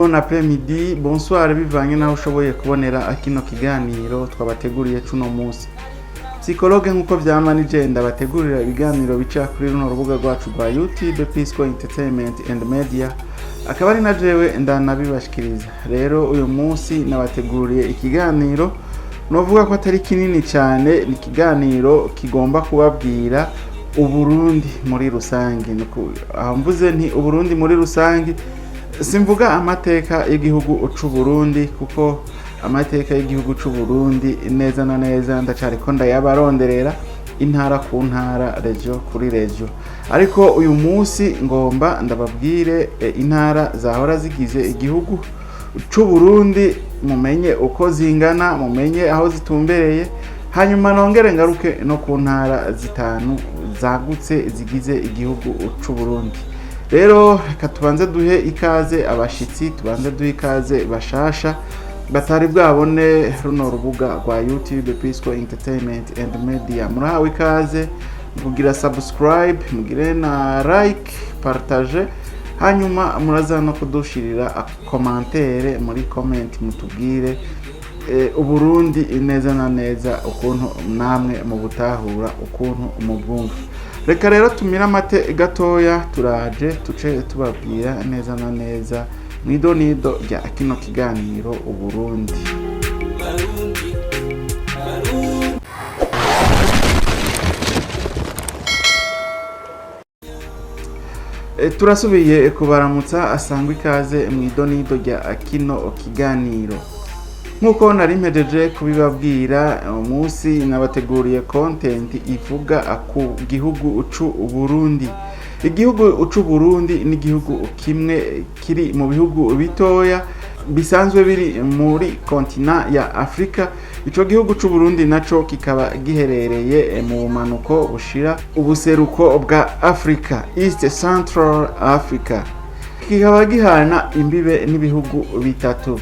Bon après-midi, bonsoir bivanye naho ushoboye kubonera kino kiganiro twabateguriye cuno munsi. Psychologue nkuko vyama nije ndabategurira ibiganiro bica kuri runo rubuga rwacu rwa YouTube Pisco Entertainment and Media. Akaba ari na jewe ndanabibashikiriza. Rero uyu munsi nabateguriye ikiganiro novuga ko atari kinini cyane, ni ikiganiro kigomba kubabwira Uburundi muri rusangi. Aho mvuze nti Uburundi muri rusangi simvuga amateka y'igihugu c'u Burundi, kuko amateka y'igihugu c'u Burundi neza na neza ndacariko ndayabaronderera intara ku ntara, regio kuri regio. Ariko uyu munsi ngomba ndababwire intara zahora zigize igihugu c'u Burundi, mumenye uko zingana, mumenye aho zitumbereye, hanyuma nongere ngaruke no ku ntara zitanu zagutse zigize igihugu c'u Burundi. Rero reka tubanze duhe ikaze abashitsi, tubanze duhe ikaze bashasha batari bwabone runo rubuga rwa YouTube Pisco Entertainment and Media. Murahawe ikaze, mugira subscribe, mugire na like, partage, hanyuma muraza no kudushirira commentaire muri comment mutubwire Uburundi neza na neza ukuntu namwe mu butahura, ukuntu umubwumva. Reka rero tumira amate gatoya, turaje tuce tubabwira neza na neza mwidonido rya kino kiganiro Uburundi. Turasubiye kubaramutsa, asangwa ikaze mwidonido rya kino kiganiro. Nkuko nari mpejeje kubibabwira, umunsi nabateguriye content ivuga ku gihugu c'u Burundi. Igihugu c'u Burundi ni igihugu kimwe kiri mu bihugu bitoya bisanzwe biri muri kontina ya Afrika. Ico gihugu c'u Burundi naco kikaba giherereye mu bumanuko bushira ubuseruko bwa Afrika, East Central Africa. Kikaba gihana imbibe n'ibihugu bitatu.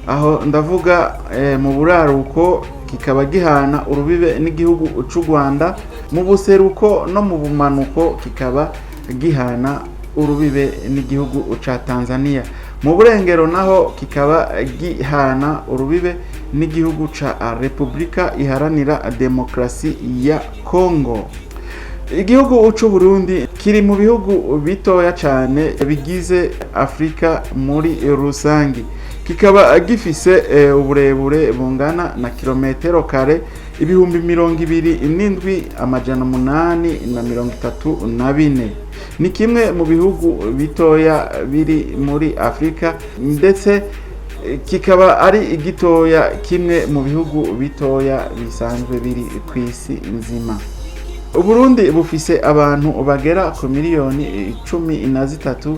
Aho ndavuga mu buraruko kikaba gihana urubibe n'igihugu c'u Rwanda, mu buseruko no mu bumanuko kikaba gihana urubibe n'igihugu ca Tanzania, mu burengero naho kikaba gihana urubibe n'igihugu ca Republika Iharanira Demokrasi ya Congo. Igihugu c'u Burundi kiri mu bihugu bitoya cyane bigize Afrika muri rusangi. Kikaba gifise uburebure bungana na kilometero kare 27,834. Ni kimwe mu bihugu bitoya biri muri Afrika, ndetse kikaba ari igitoya kimwe mu bihugu bitoya bisanzwe biri kw'isi nzima. Uburundi bufise abantu bagera ku miliyoni 13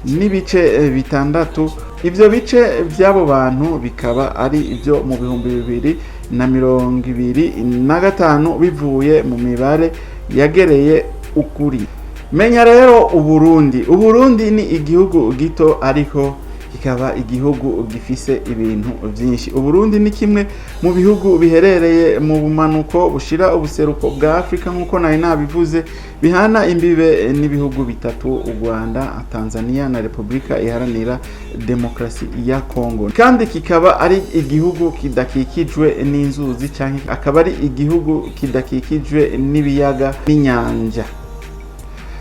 n'ibice bitandatu. Ivyo bice by'abo bantu bikaba ari ibyo mu 2025 bivuye mu mibare yagereye ukuri. Menya rero Uburundi ni igihugu gito, ariko kikaba igihugu gifise ibintu vyinshi. Uburundi ni kimwe mu bihugu biherereye mu bumanuko bushira ubuseruko bwa Afrika, nkuko nari nabivuze, bihana imbibe n'ibihugu bitatu: u Rwanda, Tanzania na Republika Iharanira Demokrasi ya Congo. Kandi kikaba ari igihugu kidakikijwe n'inzuzi, canke akaba ari igihugu kidakikijwe n'ibiyaga n'inyanja.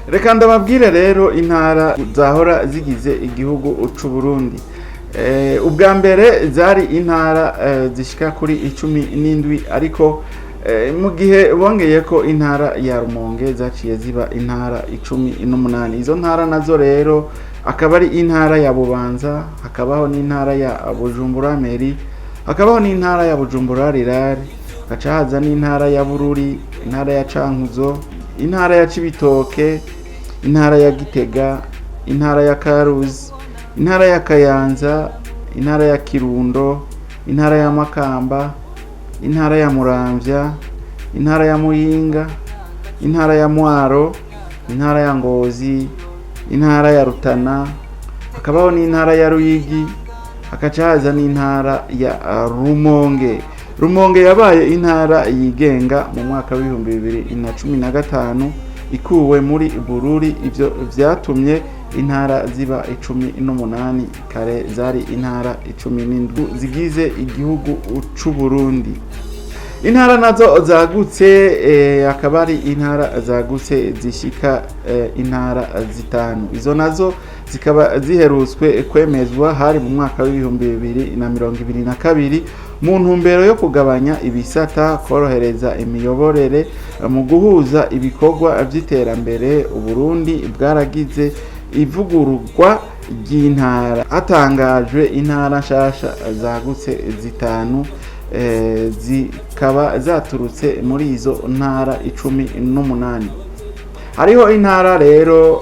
Reka ndababwire rero intara zahora zigize igihugu c'u Burundi. Ubwa mbere zari intara zishika kuri 17, ariko mu gihe bongeye ko intara ya Rumonge zaciye ziba intara 18. Izo ntara nazo rero akaba ari intara ya Bubanza, hakabaho n'intara ya Bujumbura Meri, hakabaho n'intara ya Bujumbura Rirari, hakacahaza n'intara ya Bururi, intara ya Cankuzo, intara ya Cibitoke, intara ya Gitega, intara ya Karuzi, intara ya Kayanza, intara ya Kirundo, intara ya Makamba, intara ya Muramvya, intara ya Muyinga, intara ya Mwaro, intara ya Ngozi, intara ya Rutana, hakabaho n'intara ya Ruyigi, hakacahaza n'intara ya Rumonge. Rumonge yabaye intara yigenga mu mwaka wa 2015 ikuwe muri Bururi. Ivyo vyatumye intara ziba 18 kare zari intara 17 zigize igihugu c'Uburundi. Intara nazo zagutse akaba ari intara zagutse zishika intara zitanu. Izo nazo zikaba ziherutswe kwemezwa hari mu mwaka w'ibihumbi 2022 mu ntumbero yo kugabanya ibisata, korohereza imiyoborere mu guhuza ibikorwa vy'iterambere. Uburundi bwaragize ivugururwa ry'intara, hatangajwe intara nshasha zagutse zitanu zikaba zaturutse muri izo ntara 18. Hariho intara rero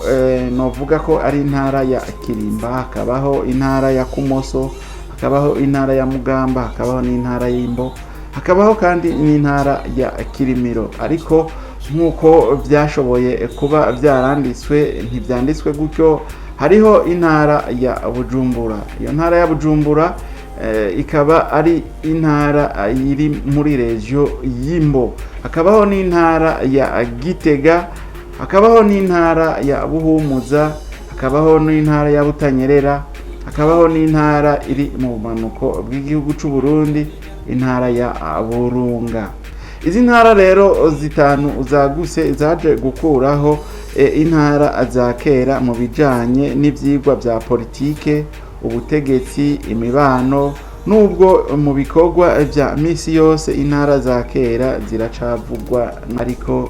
novuga ko ari intara ya Kirimba, hakabaho intara ya Kumoso, hakabaho intara ya Mugamba, hakabaho n'intara y'Imbo, hakabaho kandi n'intara ya Kirimiro. Ariko nkuko byashoboye kuba byaranditswe ntibyanditswe gutyo, hariho intara ya Bujumbura. Iyo ntara ya Bujumbura ikaba ari intara iri muri region y'Imbo. Hakabaho n'intara ya Gitega, hakabaho n'intara ya Buhumuza, hakabaho n'intara ya Butanyerera, hakabaho n'intara iri mu Bumanuko bw'igihugu c'Uburundi, intara ya Burunga. Izi ntara rero zitanu zagutse zaje gukuraho intara za kera mu bijanye n'ivyigwa vya politike, ubutegetsi, imibano, nubwo mu bikorwa vya misi yose intara za kera ziracavugwa. Ariko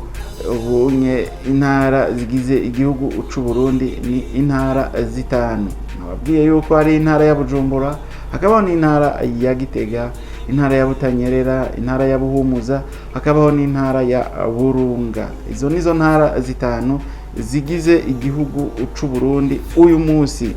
ubunye intara zigize igihugu c'Uburundi ni intara zitanu. Nababwiye yuko ari intara ya Bujumbura, hakabaho n'intara ya Gitega, intara ya Butanyerera, intara ya Buhumuza, hakabaho n'intara ya Burunga. Izo nizo ntara zitanu zigize igihugu c'Uburundi uyu munsi.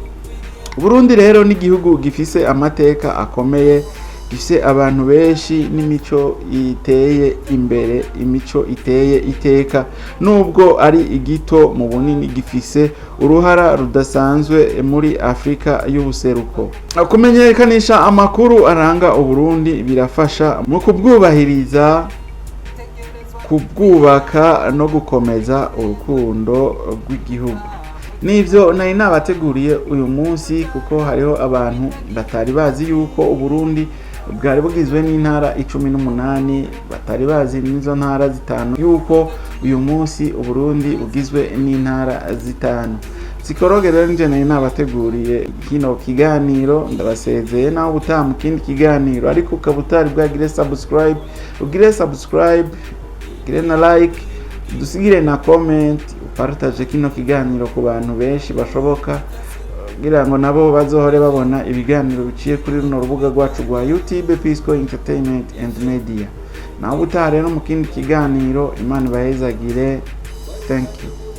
Burundi rero ni igihugu gifise amateka akomeye, gifise abantu benshi n'imico iteye imbere, imico iteye iteka. Nubwo ari igito mu bunini, gifise uruhara rudasanzwe muri Afrika y'Ubuseruko. Kumenyekanisha amakuru aranga Uburundi birafasha mu kubwubahiriza, kubwubaka no gukomeza urukundo rw'igihugu. Nivyo nari nabateguriye uyu munsi, kuko hariho abantu batari bazi yuko Uburundi bwari bugizwe n'intara 18, batari bazi n'izo ntara zitanu yuko uyu munsi Uburundi bugizwe n'intara zitanu. Psikologe rero nje nari nabateguriye kino kiganiro, ndabasezeye naho ubutaha mu kindi kiganiro. Ariko ukaba utari bwagire subscribe, ugire subscribe, ugire na like, dusigire na comment, upartage kino kiganiro ku bantu benshi bashoboka, kugira ngo nabo bazohore babona ibiganiro biciye kuri runo rubuga rwacu rwa YouTube Pisco Entertainment and Media. Naho ubutaha rero mu kindi kiganiro. Imana ibahezagire. Thank you.